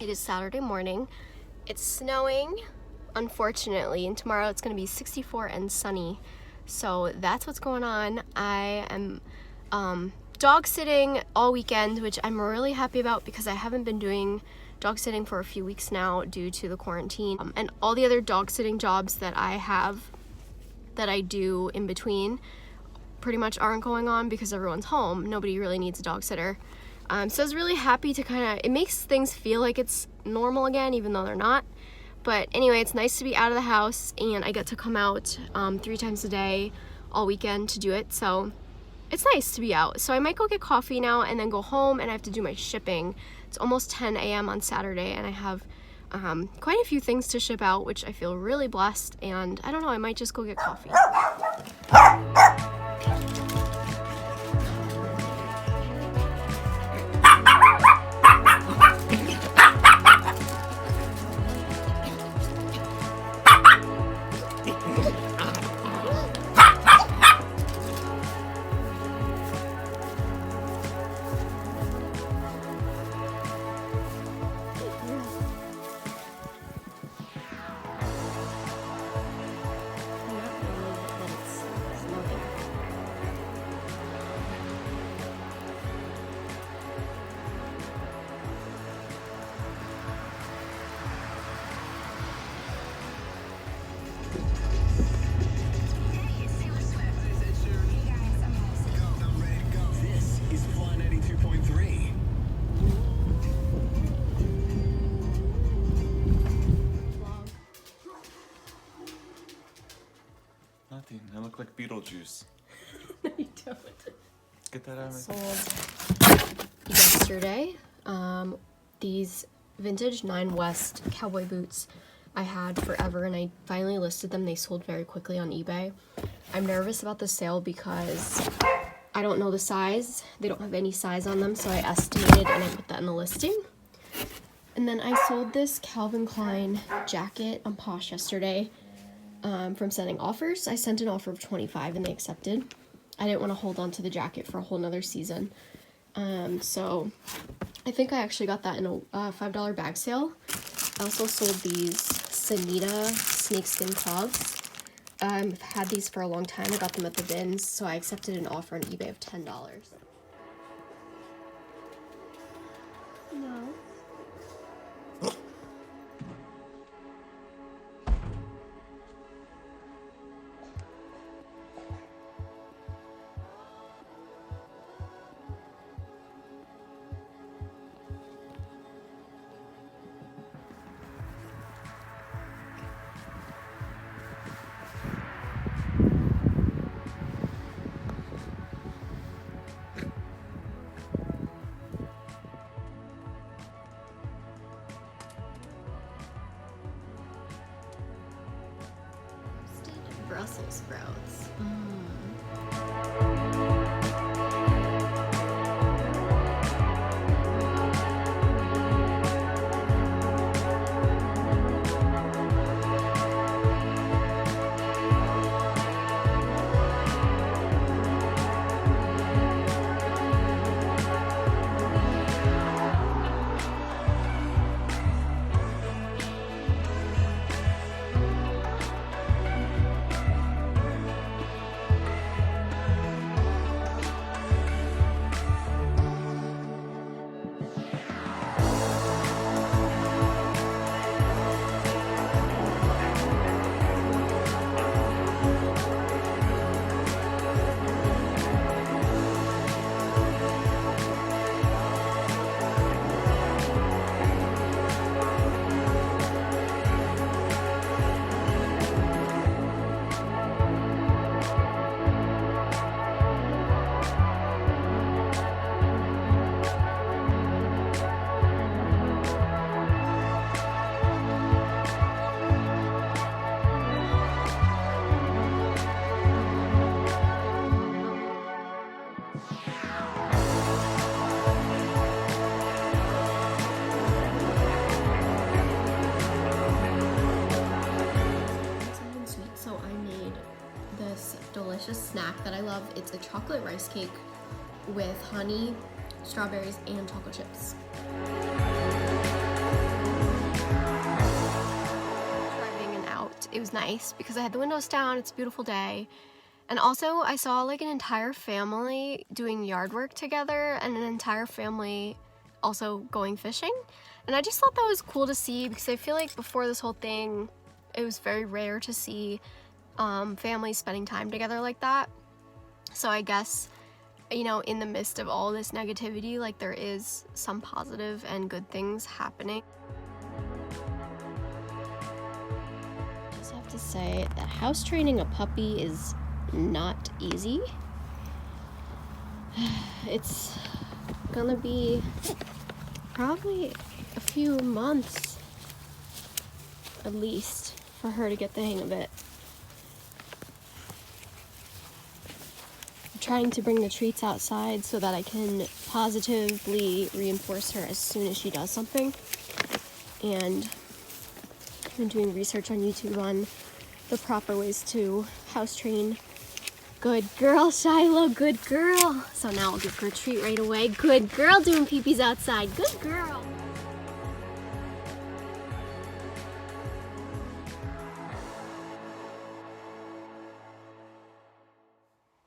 It is Saturday morning. It's snowing, unfortunately, and tomorrow it's going to be 64 and sunny. So that's what's going on. I am dog sitting all weekend, which I'm really happy about because I haven't been doing dog sitting for a few weeks now due to the quarantine. And all the other dog sitting jobs that I have that I do in between pretty much aren't going on because everyone's home. Nobody really needs a dog sitter. So I was really happy to it makes things feel like it's normal again, even though they're not. But anyway, it's nice to be out of the house, and I get to come out 3 times a day all weekend to do it. So it's nice to be out. So I might go get coffee now and then go home, and I have to do my shipping. It's almost 10 a.m. on Saturday, and I have quite a few things to ship out, which I feel really blessed. And I don't know, I might just go get coffee. Nothing. I look like Beetlejuice. No, you don't. Get that out of me. Sold yesterday. These vintage 9 West cowboy boots I had forever, and I finally listed them. They sold very quickly on eBay. I'm nervous about the sale because I don't know the size. They don't have any size on them, so I estimated and I put that in the listing. And then I sold this Calvin Klein jacket on Posh yesterday from sending offers. I sent an offer of $25 and they accepted. I didn't want to hold on to the jacket for a whole nother season. So I think I actually got that in a $5 bag sale. I also sold these Sanita snakeskin clogs. I've had these for a long time. I got them at the bins, so I accepted an offer on eBay of $10. No. Brussels sprouts. delicious snack that I love. It's a chocolate rice cake with honey, strawberries, and chocolate chips. it was nice because I had the windows down, it's a beautiful day. And also I saw like an entire family doing yard work together and an entire family also going fishing. And I just thought that was cool to see because I feel like before this whole thing, it was very rare to see families spending time together like that. So I guess, you know, in the midst of all this negativity, like there is some positive and good things happening. I just have to say that house training a puppy is not easy. It's gonna be probably a few months at least for her to get the hang of it. I'm trying to bring the treats outside so that I can positively reinforce her as soon as she does something. And I'm doing research on YouTube on the proper ways to house train. Good girl, Shiloh, good girl. So now I'll give her a treat right away. Good girl doing pee-pees outside, good girl.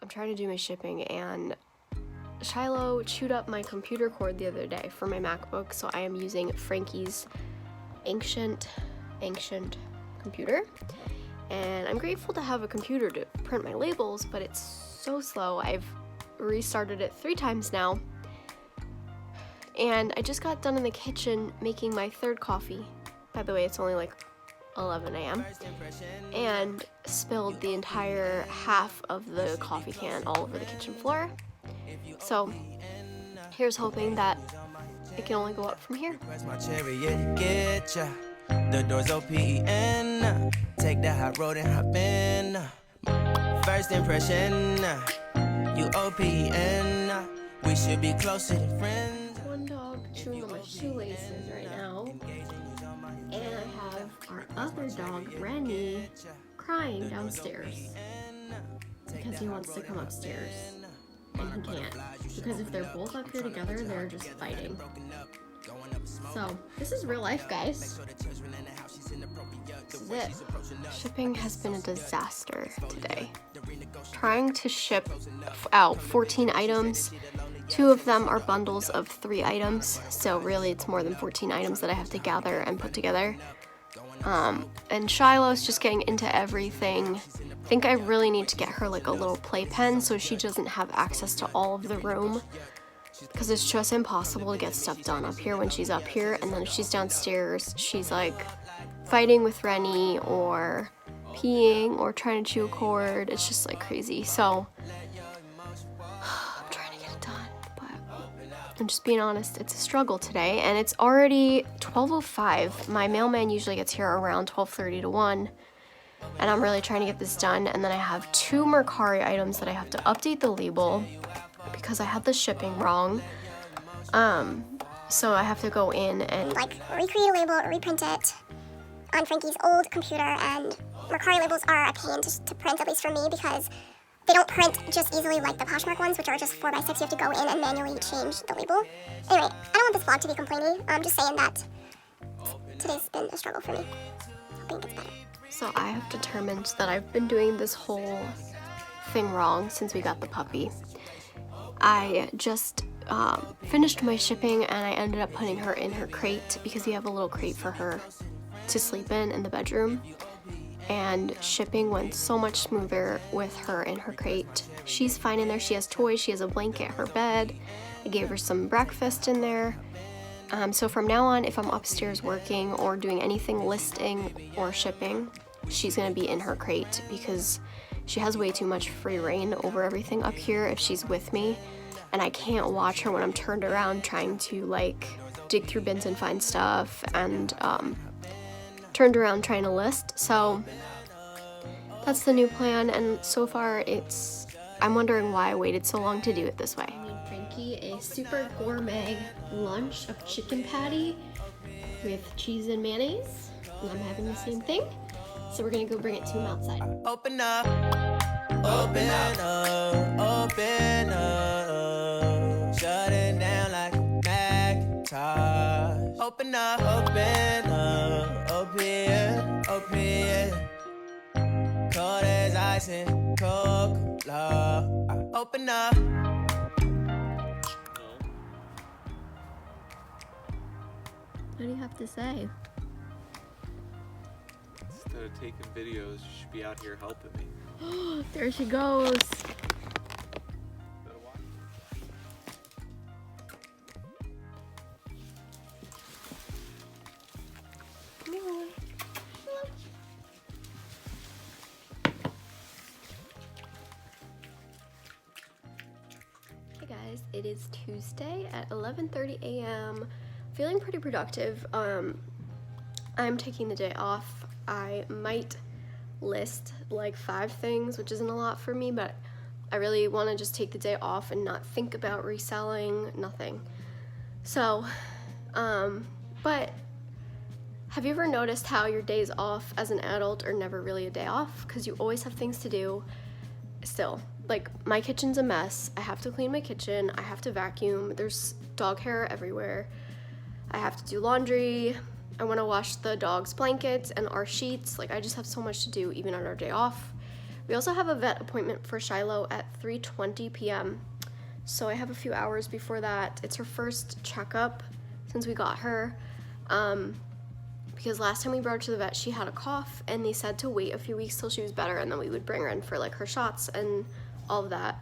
I'm trying to do my shipping and Shiloh chewed up my computer cord the other day for my MacBook, so I am using Frankie's ancient computer. And I'm grateful to have a computer to print my labels, but it's so slow. I've restarted it 3 times now. And I just got done in the kitchen making my 3rd coffee. By the way, it's only like 11 a.m. and spilled the entire half of the coffee can all over the kitchen floor. So here's hoping that it can only go up from here. The doors OPEN. Take the hot road and hop in. First impression, you OPEN. We should be closer to friends. One dog chewing on my shoelaces right now. And I have our other dog, Rennie, crying downstairs because he wants to come upstairs and he can't. Because if they're both up here together, they're just fighting. So, this is real life, guys. This is it. Shipping has been a disaster today. Trying to ship out 14 items. 2 of them are bundles of 3 items, so really it's more than 14 items that I have to gather and put together. And Shiloh's just getting into everything. I think I really need to get her like a little playpen so she doesn't have access to all of the room, because it's just impossible to get stuff done up here when she's up here, and then if she's downstairs, she's like fighting with Rennie or peeing or trying to chew a cord. It's just like crazy. So I'm trying to get it done, but I'm just being honest, it's a struggle today, and it's already 12:05. My mailman usually gets here around 12:30 to 1, and I'm really trying to get this done. And then I have 2 Mercari items that I have to update the label because I had the shipping wrong. So I have to go in and like recreate a label, reprint it on Frankie's old computer, and Mercari labels are a pain to print, at least for me, because they don't print just easily like the Poshmark ones, which are just 4x6. You have to go in and manually change the label. Anyway, I don't want this vlog to be complaining. I'm just saying that today's been a struggle for me. Hoping it gets better. So I have determined that I've been doing this whole thing wrong since we got the puppy. I just finished my shipping and I ended up putting her in her crate because we have a little crate for her to sleep in the bedroom. And shipping went so much smoother with her in her crate. She's fine in there. She has toys. She has a blanket, her bed. I gave her some breakfast in there. So from now on, if I'm upstairs working or doing anything listing or shipping, she's gonna be in her crate because she has way too much free reign over everything up here if she's with me. And I can't watch her when I'm turned around trying to like dig through bins and find stuff, and turned around trying to list. So that's the new plan, and so far I'm wondering why I waited so long to do it this way. I made Frankie a super gourmet lunch of chicken patty with cheese and mayonnaise, and I'm having the same thing. So we're gonna go bring it to him outside. Open up, open up, open up. Shut it down like a Macintosh. Open up, open up, open, open. cold as ice and Coca-Cola. I open up. What do you have to say? Instead of taking videos, you should be out here helping me. There she goes. Hey guys, it is Tuesday at 11:30 a.m. Feeling pretty productive. I'm taking the day off. I might list like 5 things, which isn't a lot for me, but I really want to just take the day off and not think about reselling, nothing. So, but have you ever noticed how your days off as an adult are never really a day off? Because you always have things to do still. Like, my kitchen's a mess. I have to clean my kitchen. I have to vacuum. There's dog hair everywhere. I have to do laundry. I want to wash the dog's blankets and our sheets. Like, I just have so much to do even on our day off. We also have a vet appointment for Shiloh at 3:20 p.m. So I have a few hours before that. It's her first checkup since we got her. Because last time we brought her to the vet, she had a cough, and they said to wait a few weeks till she was better, and then we would bring her in for like her shots and all of that.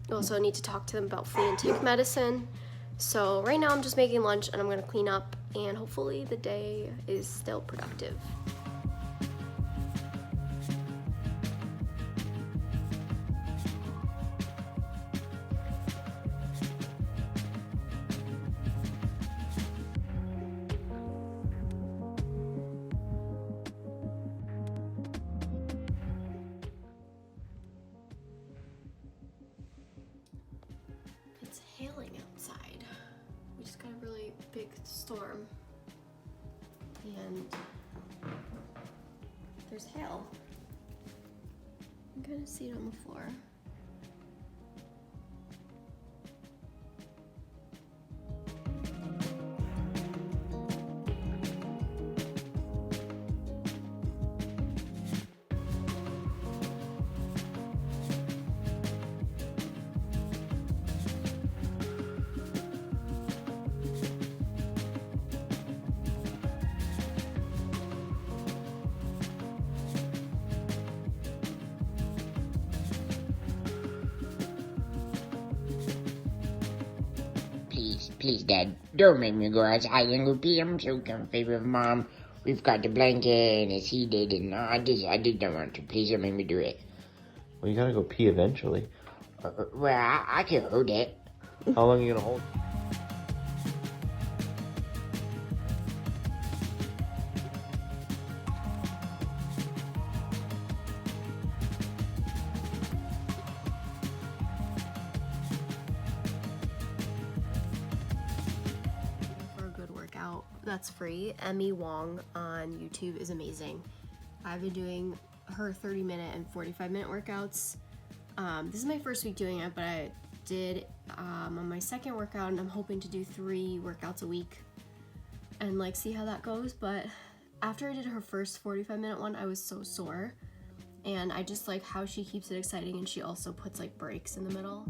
We also need to talk to them about flea and tick medicine. So right now I'm just making lunch, and I'm gonna clean up, and hopefully the day is still productive. It's hailing outside. We just got a really big storm, and there's hail. I'm gonna see it on the floor. Please, Dad, don't make me go outside and go pee. I'm so comfy with Mom. We've got the blanket and it's heated, and I just don't want to. Please don't make me do it. Well, you gotta go pee eventually. Well, I can hold it. How long are you gonna hold? For a good workout that's free, Emmy Wong on YouTube is amazing. I've been doing her 30-minute and 45-minute workouts. This is my first week doing it, but I did on my second workout, and I'm hoping to do 3 workouts a week and like see how that goes. But after I did her first 45-minute one, I was so sore, and I just like how she keeps it exciting, and she also puts like breaks in the middle.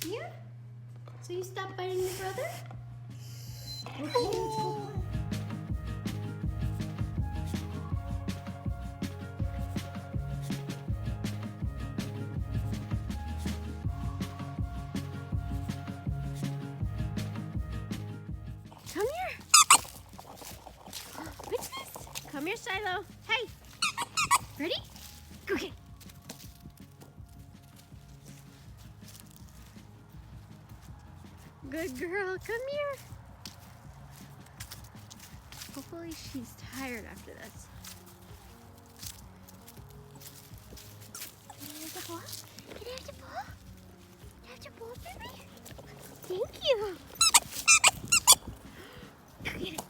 Here? So you stop biting your brother? Okay, let's go. Come here. What's this? Come here, Shiloh. Hey. Ready? Okay. Good girl, come here. Hopefully she's tired after this. Can I have the ball? Can I have the ball? Can I have the ball, baby? Thank you. Go get it.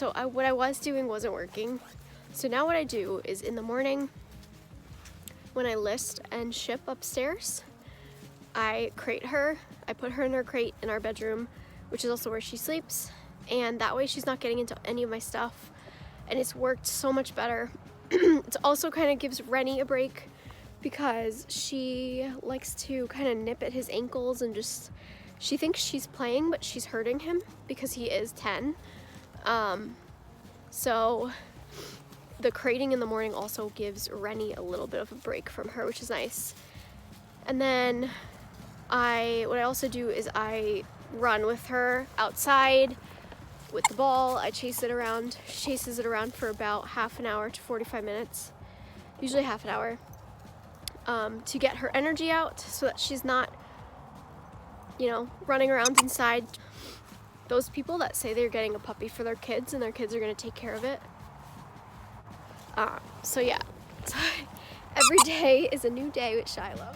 what I was doing wasn't working. So now what I do is in the morning when I list and ship upstairs, I crate her. I put her in her crate in our bedroom, which is also where she sleeps, and that way she's not getting into any of my stuff, and it's worked so much better. It also kind of gives Rennie a break because she likes to kind of nip at his ankles and just, she thinks she's playing, but she's hurting him because he is 10. So the crating in the morning also gives Rennie a little bit of a break from her, which is nice. And then what I also do is I run with her outside with the ball. I chase it around. She chases it around for about half an hour to 45 minutes, usually half an hour, to get her energy out so that she's not, you know, running around inside. Those people that say they're getting a puppy for their kids and their kids are going to take care of it. So yeah, every day is a new day with Shiloh.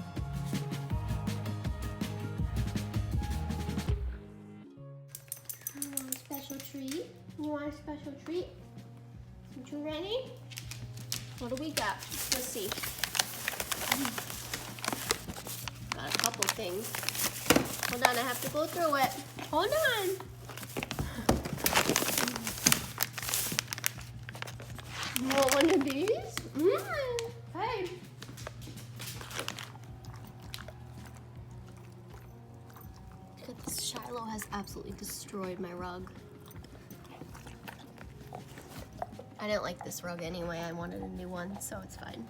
You want a special treat? You want a special treat? Aren't you ready? What do we got? Let's see. Got a couple things. Hold on, I have to go through it. Hold on. You want one of these? Hey. Look at this. Shiloh has absolutely destroyed my rug. I didn't like this rug anyway. I wanted a new one, so it's fine.